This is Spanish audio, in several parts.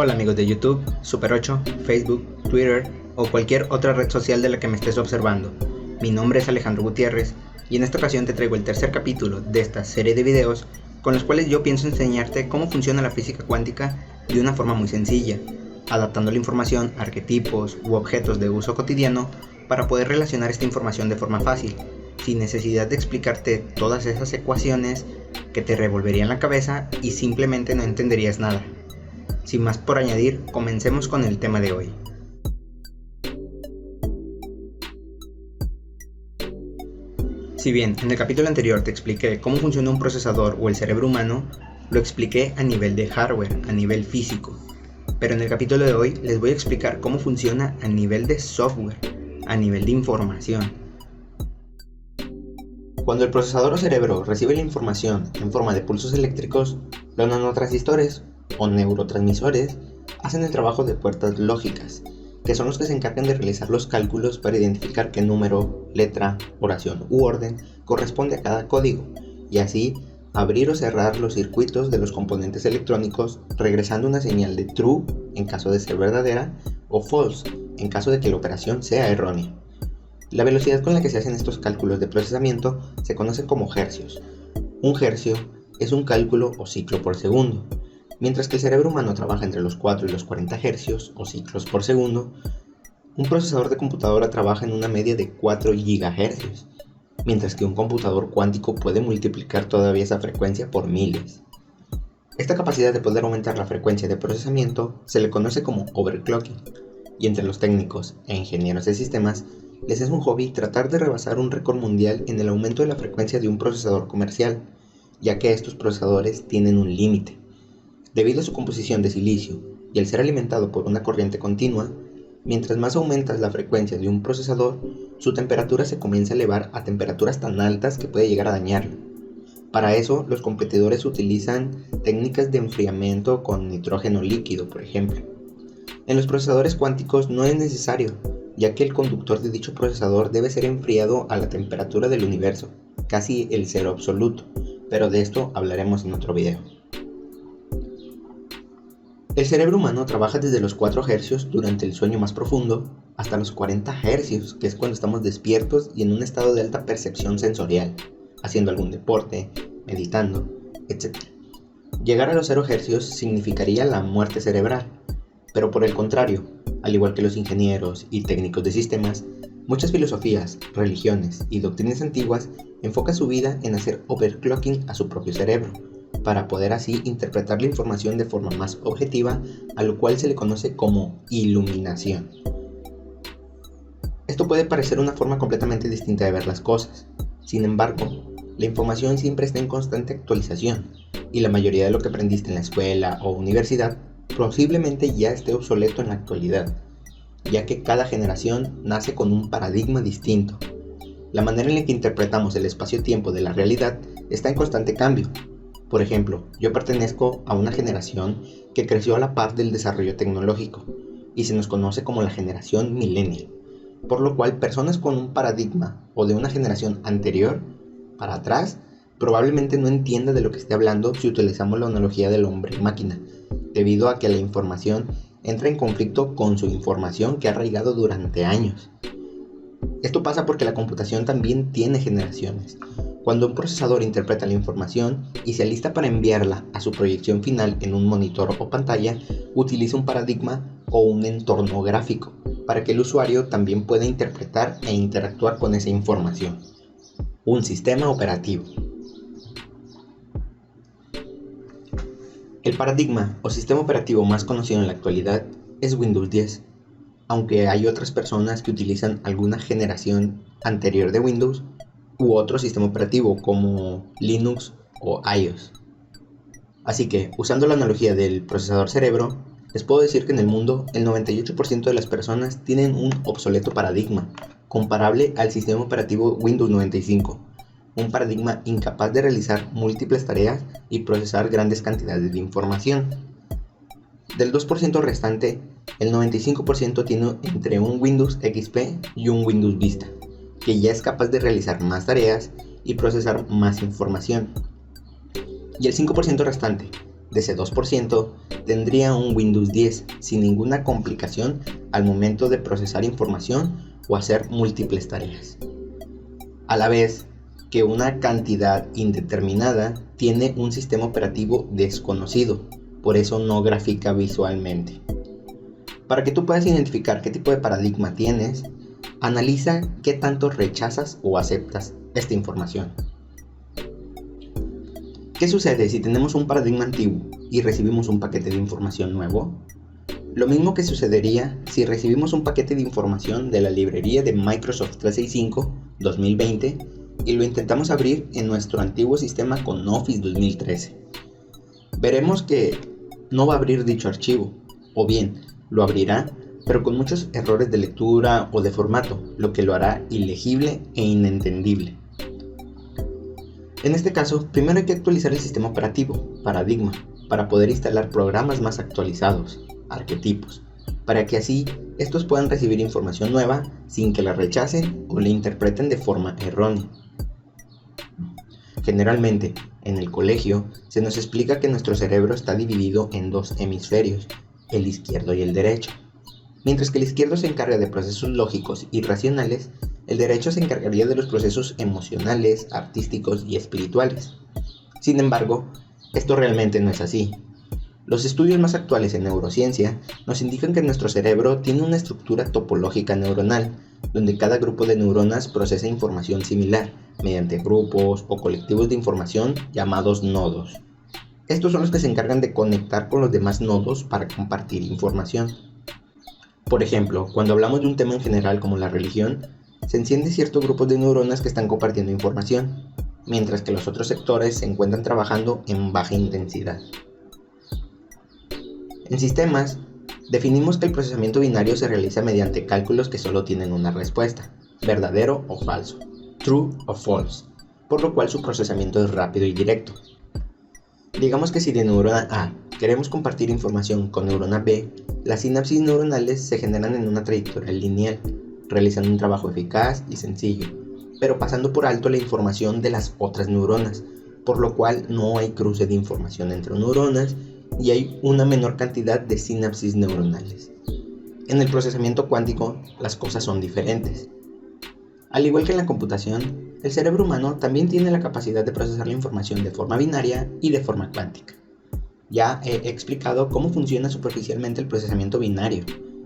Hola amigos de YouTube, Super 8, Facebook, Twitter o cualquier otra red social de la que me estés observando. Mi nombre es Alejandro Gutiérrez y en esta ocasión te traigo el tercer capítulo de esta serie de videos con los cuales yo pienso enseñarte cómo funciona la física cuántica de una forma muy sencilla, adaptando la información a arquetipos u objetos de uso cotidiano para poder relacionar esta información de forma fácil, sin necesidad de explicarte todas esas ecuaciones que te revolverían la cabeza y simplemente no entenderías nada. Sin más por añadir, comencemos con el tema de hoy. Si bien en el capítulo anterior te expliqué cómo funciona un procesador o el cerebro humano, lo expliqué a nivel de hardware, a nivel físico. Pero en el capítulo de hoy les voy a explicar cómo funciona a nivel de software, a nivel de información. Cuando el procesador o cerebro recibe la información en forma de pulsos eléctricos, los nanotransistores o neurotransmisores hacen el trabajo de puertas lógicas, que son los que se encargan de realizar los cálculos para identificar qué número, letra, oración u orden corresponde a cada código, y así abrir o cerrar los circuitos de los componentes electrónicos, regresando una señal de true en caso de ser verdadera o false en caso de que la operación sea errónea. La velocidad con la que se hacen estos cálculos de procesamiento se conoce como hercios. Un hercio es un cálculo o ciclo por segundo. Mientras que el cerebro humano trabaja entre los 4 y los 40 hercios o ciclos por segundo, un procesador de computadora trabaja en una media de 4 gigahercios, mientras que un computador cuántico puede multiplicar todavía esa frecuencia por miles. Esta capacidad de poder aumentar la frecuencia de procesamiento se le conoce como overclocking, y entre los técnicos e ingenieros de sistemas les es un hobby tratar de rebasar un récord mundial en el aumento de la frecuencia de un procesador comercial, ya que estos procesadores tienen un límite. Debido a su composición de silicio y al ser alimentado por una corriente continua, mientras más aumentas la frecuencia de un procesador, su temperatura se comienza a elevar a temperaturas tan altas que puede llegar a dañarlo. Para eso, los competidores utilizan técnicas de enfriamiento con nitrógeno líquido, por ejemplo. En los procesadores cuánticos no es necesario, ya que el conductor de dicho procesador debe ser enfriado a la temperatura del universo, casi el cero absoluto, pero de esto hablaremos en otro video. El cerebro humano trabaja desde los 4 hercios durante el sueño más profundo hasta los 40 hercios, que es cuando estamos despiertos y en un estado de alta percepción sensorial, haciendo algún deporte, meditando, etc. Llegar a los 0 hercios significaría la muerte cerebral, pero por el contrario, al igual que los ingenieros y técnicos de sistemas, muchas filosofías, religiones y doctrinas antiguas enfocan su vida en hacer overclocking a su propio cerebro, para poder así interpretar la información de forma más objetiva, a lo cual se le conoce como iluminación. Esto puede parecer una forma completamente distinta de ver las cosas. Sin embargo, la información siempre está en constante actualización, y la mayoría de lo que aprendiste en la escuela o universidad posiblemente ya esté obsoleto en la actualidad, ya que cada generación nace con un paradigma distinto. La manera en la que interpretamos el espacio-tiempo de la realidad está en constante cambio. Por ejemplo, yo pertenezco a una generación que creció a la par del desarrollo tecnológico y se nos conoce como la generación millennial, por lo cual personas con un paradigma o de una generación anterior para atrás probablemente no entienda de lo que esté hablando si utilizamos la analogía del hombre-máquina, debido a que la información entra en conflicto con su información que ha arraigado durante años. Esto pasa porque la computación también tiene generaciones. Cuando un procesador interpreta la información y se alista para enviarla a su proyección final en un monitor o pantalla, utiliza un paradigma o un entorno gráfico para que el usuario también pueda interpretar e interactuar con esa información. Un sistema operativo. El paradigma o sistema operativo más conocido en la actualidad es Windows 10, aunque hay otras personas que utilizan alguna generación anterior de Windows u otro sistema operativo como Linux o iOS. Así que, usando la analogía del procesador cerebro, les puedo decir que en el mundo el 98% de las personas tienen un obsoleto paradigma, comparable al sistema operativo Windows 95, un paradigma incapaz de realizar múltiples tareas y procesar grandes cantidades de información. Del 2% restante, el 95% tiene entre un Windows XP y un Windows Vista, que ya es capaz de realizar más tareas y procesar más información. Y el 5% restante, de ese 2%, tendría un Windows 10 sin ninguna complicación al momento de procesar información o hacer múltiples tareas. A la vez que una cantidad indeterminada tiene un sistema operativo desconocido, por eso no grafica visualmente. Para que tú puedas identificar qué tipo de paradigma tienes, analiza qué tanto rechazas o aceptas esta información. ¿Qué sucede si tenemos un paradigma antiguo y recibimos un paquete de información nuevo? Lo mismo que sucedería si recibimos un paquete de información de la librería de Microsoft 365 2020 y lo intentamos abrir en nuestro antiguo sistema con Office 2013. Veremos que no va a abrir dicho archivo, o bien lo abrirá, pero con muchos errores de lectura o de formato, lo que lo hará ilegible e inentendible. En este caso, primero hay que actualizar el sistema operativo, paradigma, para poder instalar programas más actualizados, arquetipos, para que así estos puedan recibir información nueva sin que la rechacen o la interpreten de forma errónea. Generalmente, en el colegio, se nos explica que nuestro cerebro está dividido en dos hemisferios, el izquierdo y el derecho. Mientras que el izquierdo se encarga de procesos lógicos y racionales, el derecho se encargaría de los procesos emocionales, artísticos y espirituales. Sin embargo, esto realmente no es así. Los estudios más actuales en neurociencia nos indican que nuestro cerebro tiene una estructura topológica neuronal, donde cada grupo de neuronas procesa información similar, mediante grupos o colectivos de información llamados nodos. Estos son los que se encargan de conectar con los demás nodos para compartir información. Por ejemplo, cuando hablamos de un tema en general como la religión, se enciende ciertos grupos de neuronas que están compartiendo información, mientras que los otros sectores se encuentran trabajando en baja intensidad. En sistemas, definimos que el procesamiento binario se realiza mediante cálculos que solo tienen una respuesta, verdadero o falso, true o false, por lo cual su procesamiento es rápido y directo. Digamos que si de neurona A queremos compartir información con neurona B, las sinapsis neuronales se generan en una trayectoria lineal, realizando un trabajo eficaz y sencillo, pero pasando por alto la información de las otras neuronas, por lo cual no hay cruce de información entre neuronas y hay una menor cantidad de sinapsis neuronales. En el procesamiento cuántico, las cosas son diferentes. Al igual que en la computación, el cerebro humano también tiene la capacidad de procesar la información de forma binaria y de forma cuántica. Ya he explicado cómo funciona superficialmente el procesamiento binario,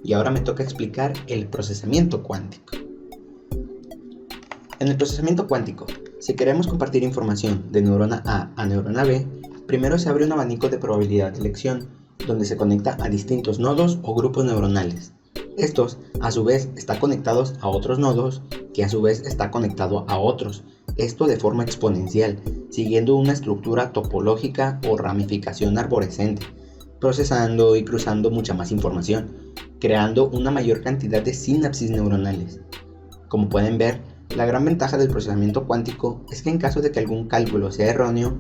y ahora me toca explicar el procesamiento cuántico. En el procesamiento cuántico, si queremos compartir información de neurona A a neurona B, primero se abre un abanico de probabilidad de elección, donde se conecta a distintos nodos o grupos neuronales. Estos, a su vez, están conectados a otros nodos, que a su vez está conectado a otros, esto de forma exponencial, siguiendo una estructura topológica o ramificación arborescente, procesando y cruzando mucha más información, creando una mayor cantidad de sinapsis neuronales. Como pueden ver, la gran ventaja del procesamiento cuántico es que en caso de que algún cálculo sea erróneo,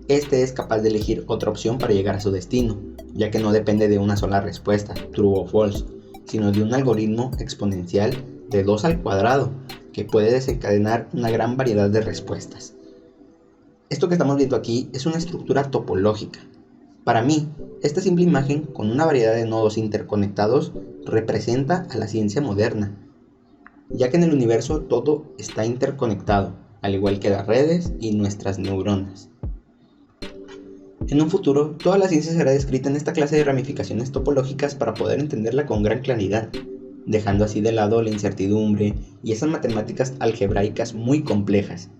este es capaz de elegir otra opción para llegar a su destino, ya que no depende de una sola respuesta, true o false, sino de un algoritmo exponencial de 2 al cuadrado, que puede desencadenar una gran variedad de respuestas. Esto que estamos viendo aquí es una estructura topológica. Para mí, esta simple imagen con una variedad de nodos interconectados representa a la ciencia moderna, ya que en el universo todo está interconectado, al igual que las redes y nuestras neuronas. En un futuro, toda la ciencia será descrita en esta clase de ramificaciones topológicas para poder entenderla con gran claridad, dejando así de lado la incertidumbre y esas matemáticas algebraicas muy complejas.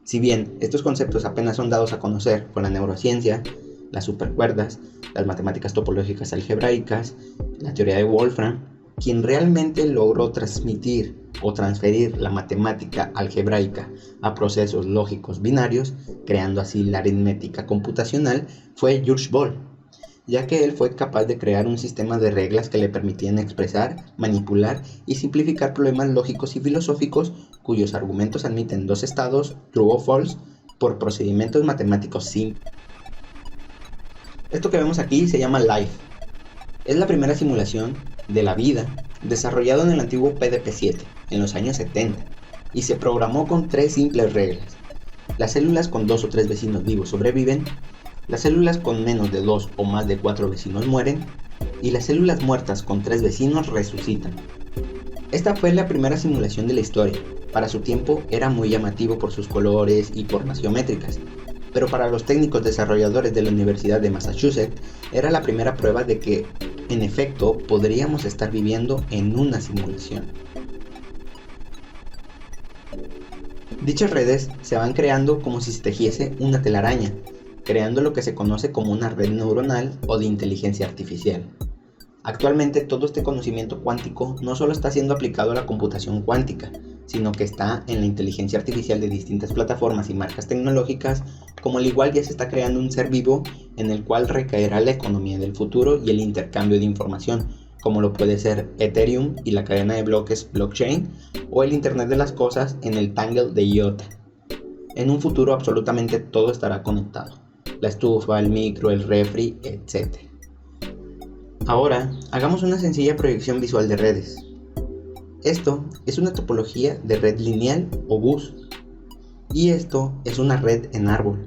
Si bien estos conceptos apenas son dados a conocer con la neurociencia, las supercuerdas, las matemáticas topológicas algebraicas, la teoría de Wolfram, quien realmente logró transmitir o transferir la matemática algebraica a procesos lógicos binarios, creando así la aritmética computacional, fue George Boole, ya que él fue capaz de crear un sistema de reglas que le permitían expresar, manipular y simplificar problemas lógicos y filosóficos cuyos argumentos admiten dos estados, true o false, por procedimientos matemáticos simples. Esto que vemos aquí se llama Life. Es la primera simulación de la vida desarrollado en el antiguo PDP-7 en los años 70 y se programó con 3 simples reglas. Las células con 2 o 3 vecinos vivos sobreviven, Las células con menos de 2 o más de 4 vecinos mueren y las células muertas con 3 vecinos resucitan. Esta fue la primera simulación de la historia. Para su tiempo era muy llamativo por sus colores y formas geométricas, pero para los técnicos desarrolladores de la Universidad de Massachusetts era la primera prueba de que, en efecto, podríamos estar viviendo en una simulación. Dichas redes se van creando como si se tejiese una telaraña, creando lo que se conoce como una red neuronal o de inteligencia artificial. Actualmente todo este conocimiento cuántico no solo está siendo aplicado a la computación cuántica, sino que está en la inteligencia artificial de distintas plataformas y marcas tecnológicas, como al igual ya se está creando un ser vivo en el cual recaerá la economía del futuro y el intercambio de información, como lo puede ser Ethereum y la cadena de bloques blockchain, o el Internet de las cosas en el Tangle de IOTA. En un futuro absolutamente todo estará conectado, la estufa, el micro, el refri, etc. Ahora, hagamos una sencilla proyección visual de redes. Esto es una topología de red lineal o bus, y esto es una red en árbol,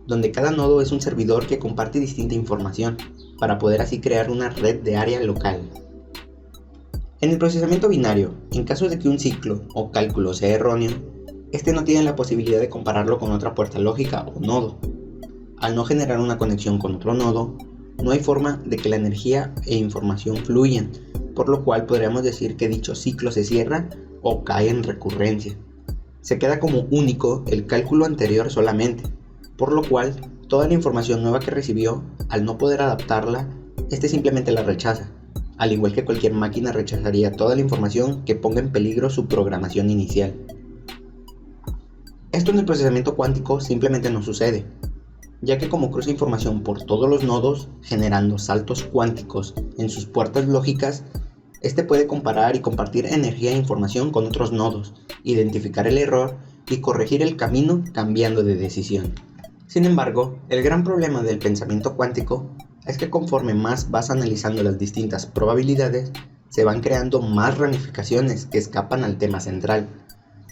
donde cada nodo es un servidor que comparte distinta información, para poder así crear una red de área local. En el procesamiento binario, en caso de que un ciclo o cálculo sea erróneo, este no tiene la posibilidad de compararlo con otra puerta lógica o nodo. Al no generar una conexión con otro nodo, no hay forma de que la energía e información fluyan, por lo cual podríamos decir que dicho ciclo se cierra o cae en recurrencia. Se queda como único el cálculo anterior solamente, por lo cual toda la información nueva que recibió, al no poder adaptarla, este simplemente la rechaza, al igual que cualquier máquina rechazaría toda la información que ponga en peligro su programación inicial. Esto en el procesamiento cuántico simplemente no sucede, ya que como cruza información por todos los nodos, generando saltos cuánticos en sus puertas lógicas, este puede comparar y compartir energía e información con otros nodos, identificar el error y corregir el camino cambiando de decisión. Sin embargo, el gran problema del pensamiento cuántico es que conforme más vas analizando las distintas probabilidades, se van creando más ramificaciones que escapan al tema central,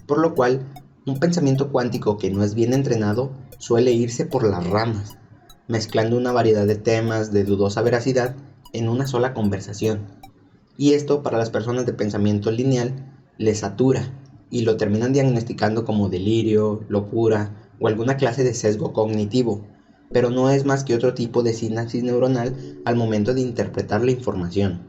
por lo cual un pensamiento cuántico que no es bien entrenado suele irse por las ramas, mezclando una variedad de temas de dudosa veracidad en una sola conversación. Y esto para las personas de pensamiento lineal les satura y lo terminan diagnosticando como delirio, locura o alguna clase de sesgo cognitivo, pero no es más que otro tipo de sinapsis neuronal al momento de interpretar la información.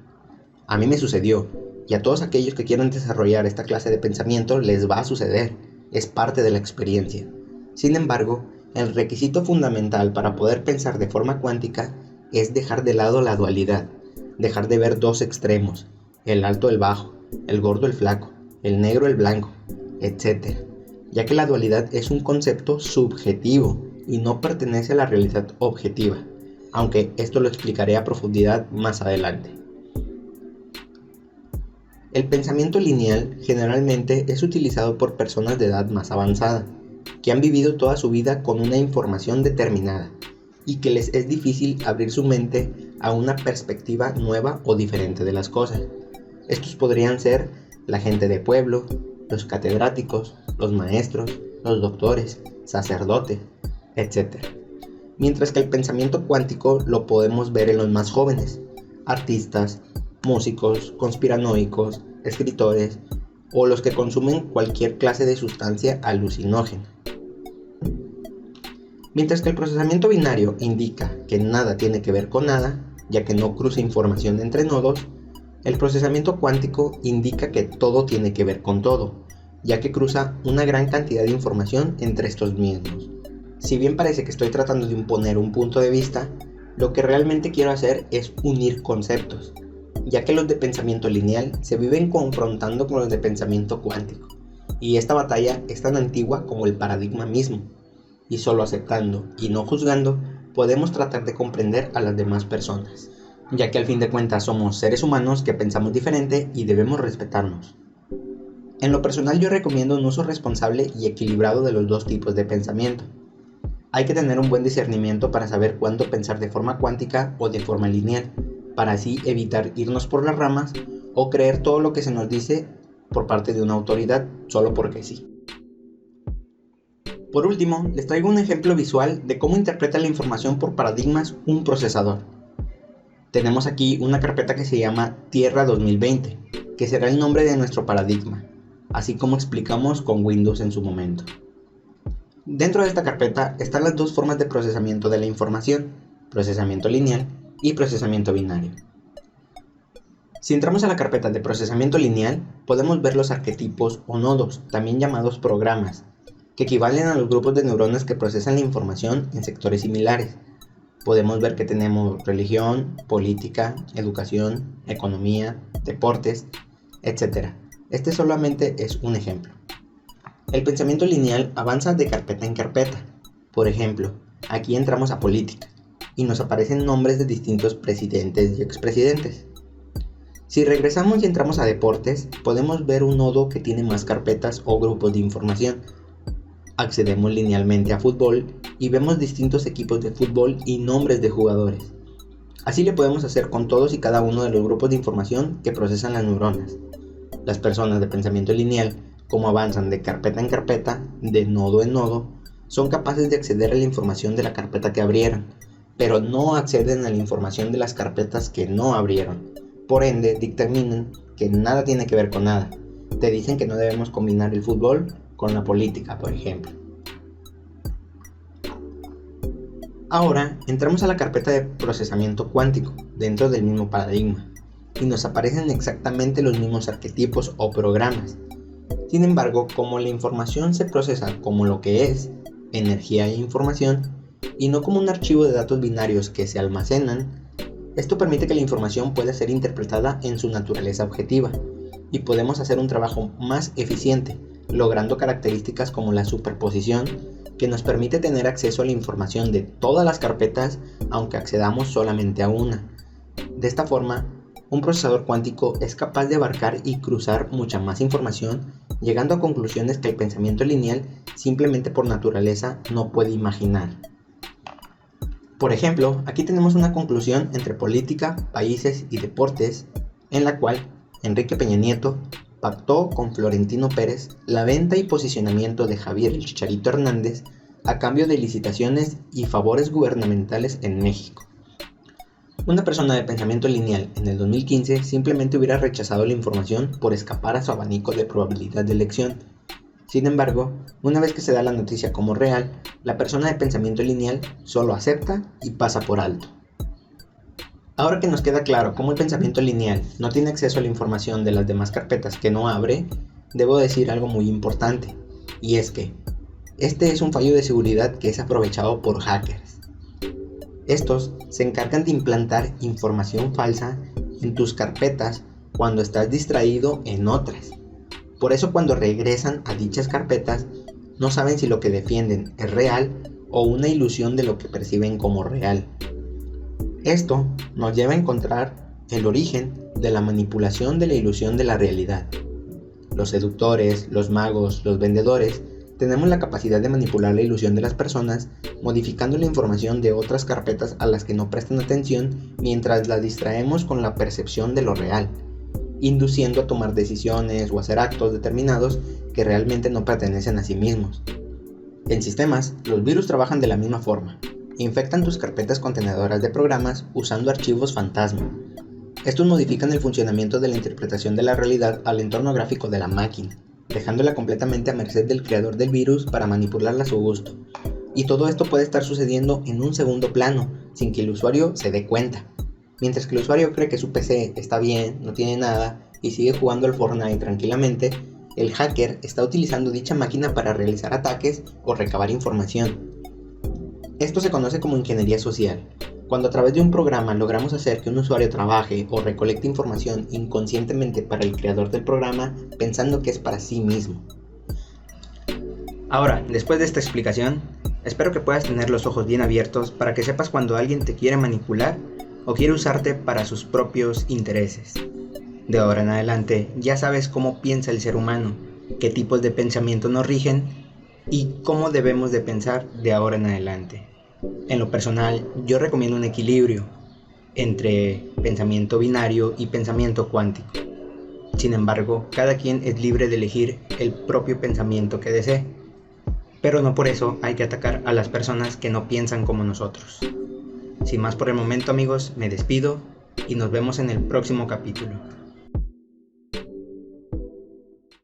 A mí me sucedió, y a todos aquellos que quieran desarrollar esta clase de pensamiento les va a suceder, es parte de la experiencia. Sin embargo, el requisito fundamental para poder pensar de forma cuántica es dejar de lado la dualidad, dejar de ver dos extremos, el alto el bajo, el gordo el flaco, el negro el blanco, etc., ya que la dualidad es un concepto subjetivo y no pertenece a la realidad objetiva, aunque esto lo explicaré a profundidad más adelante. El pensamiento lineal generalmente es utilizado por personas de edad más avanzada, que han vivido toda su vida con una información determinada y que les es difícil abrir su mente a una perspectiva nueva o diferente de las cosas. Estos podrían ser la gente de pueblo, los catedráticos, los maestros, los doctores, sacerdotes, etc. Mientras que el pensamiento cuántico lo podemos ver en los más jóvenes, artistas, músicos, conspiranoicos, escritores o los que consumen cualquier clase de sustancia alucinógena. Mientras que el procesamiento binario indica que nada tiene que ver con nada, ya que no cruza información entre nodos, el procesamiento cuántico indica que todo tiene que ver con todo, ya que cruza una gran cantidad de información entre estos mismos. Si bien parece que estoy tratando de imponer un punto de vista, lo que realmente quiero hacer es unir conceptos, ya que los de pensamiento lineal se viven confrontando con los de pensamiento cuántico, y esta batalla es tan antigua como el paradigma mismo, y solo aceptando y no juzgando podemos tratar de comprender a las demás personas, ya que al fin de cuentas somos seres humanos que pensamos diferente y debemos respetarnos. En lo personal yo recomiendo un uso responsable y equilibrado de los dos tipos de pensamiento. Hay que tener un buen discernimiento para saber cuándo pensar de forma cuántica o de forma lineal, para así evitar irnos por las ramas o creer todo lo que se nos dice por parte de una autoridad solo porque sí. Por último, les traigo un ejemplo visual de cómo interpreta la información por paradigmas un procesador. Tenemos aquí una carpeta que se llama Tierra 2020, que será el nombre de nuestro paradigma, así como explicamos con Windows en su momento. Dentro de esta carpeta están las dos formas de procesamiento de la información, procesamiento lineal y procesamiento binario. Si entramos a la carpeta de procesamiento lineal, podemos ver los arquetipos o nodos, también llamados programas, que equivalen a los grupos de neuronas que procesan la información en sectores similares. Podemos ver que tenemos religión, política, educación, economía, deportes, etc. Este solamente es un ejemplo. El pensamiento lineal avanza de carpeta en carpeta. Por ejemplo, aquí entramos a política y nos aparecen nombres de distintos presidentes y expresidentes. Si regresamos y entramos a deportes, podemos ver un nodo que tiene más carpetas o grupos de información. Accedemos linealmente a fútbol y vemos distintos equipos de fútbol y nombres de jugadores. Así le podemos hacer con todos y cada uno de los grupos de información que procesan las neuronas. Las personas de pensamiento lineal, como avanzan de carpeta en carpeta, de nodo en nodo, son capaces de acceder a la información de la carpeta que abrieron, pero no acceden a la información de las carpetas que no abrieron. Por ende, dictaminan que nada tiene que ver con nada. Te dicen que no debemos combinar el fútbol con la política, por ejemplo. Ahora entramos a la carpeta de procesamiento cuántico dentro del mismo paradigma y nos aparecen exactamente los mismos arquetipos o programas. Sin embargo, como la información se procesa como lo que es, energía e información, y no como un archivo de datos binarios que se almacenan, esto permite que la información pueda ser interpretada en su naturaleza objetiva y podemos hacer un trabajo más eficiente, logrando características como la superposición, que nos permite tener acceso a la información de todas las carpetas aunque accedamos solamente a una. De esta forma, un procesador cuántico es capaz de abarcar y cruzar mucha más información, llegando a conclusiones que el pensamiento lineal simplemente por naturaleza no puede imaginar. Por ejemplo, aquí tenemos una conclusión entre política, países y deportes, en la cual Enrique Peña Nieto pactó con Florentino Pérez la venta y posicionamiento de Javier el Chicharito Hernández a cambio de licitaciones y favores gubernamentales en México. Una persona de pensamiento lineal en el 2015 simplemente hubiera rechazado la información por escapar a su abanico de probabilidad de elección. Sin embargo, una vez que se da la noticia como real, la persona de pensamiento lineal solo acepta y pasa por alto. Ahora que nos queda claro cómo el pensamiento lineal no tiene acceso a la información de las demás carpetas que no abre, debo decir algo muy importante, y es que este es un fallo de seguridad que es aprovechado por hackers. Estos se encargan de implantar información falsa en tus carpetas cuando estás distraído en otras. Por eso cuando regresan a dichas carpetas, no saben si lo que defienden es real o una ilusión de lo que perciben como real. Esto nos lleva a encontrar el origen de la manipulación de la ilusión de la realidad. Los seductores, los magos, los vendedores, tenemos la capacidad de manipular la ilusión de las personas, modificando la información de otras carpetas a las que no prestan atención mientras las distraemos con la percepción de lo real, induciendo a tomar decisiones o hacer actos determinados que realmente no pertenecen a sí mismos. En sistemas, los virus trabajan de la misma forma. Infectan tus carpetas contenedoras de programas usando archivos fantasma. Estos modifican el funcionamiento de la interpretación de la realidad al entorno gráfico de la máquina, dejándola completamente a merced del creador del virus para manipularla a su gusto. Y todo esto puede estar sucediendo en un segundo plano, sin que el usuario se dé cuenta. Mientras que el usuario cree que su PC está bien, no tiene nada, y sigue jugando al Fortnite tranquilamente, el hacker está utilizando dicha máquina para realizar ataques o recabar información. Esto se conoce como ingeniería social, cuando a través de un programa logramos hacer que un usuario trabaje o recolecte información inconscientemente para el creador del programa pensando que es para sí mismo. Ahora, después de esta explicación, espero que puedas tener los ojos bien abiertos para que sepas cuando alguien te quiere manipular o quiere usarte para sus propios intereses. De ahora en adelante ya sabes cómo piensa el ser humano, qué tipos de pensamiento nos rigen y cómo debemos de pensar de ahora en adelante. En lo personal, yo recomiendo un equilibrio entre pensamiento binario y pensamiento cuántico. Sin embargo, cada quien es libre de elegir el propio pensamiento que desee. Pero no por eso hay que atacar a las personas que no piensan como nosotros. Sin más por el momento, amigos, me despido y nos vemos en el próximo capítulo.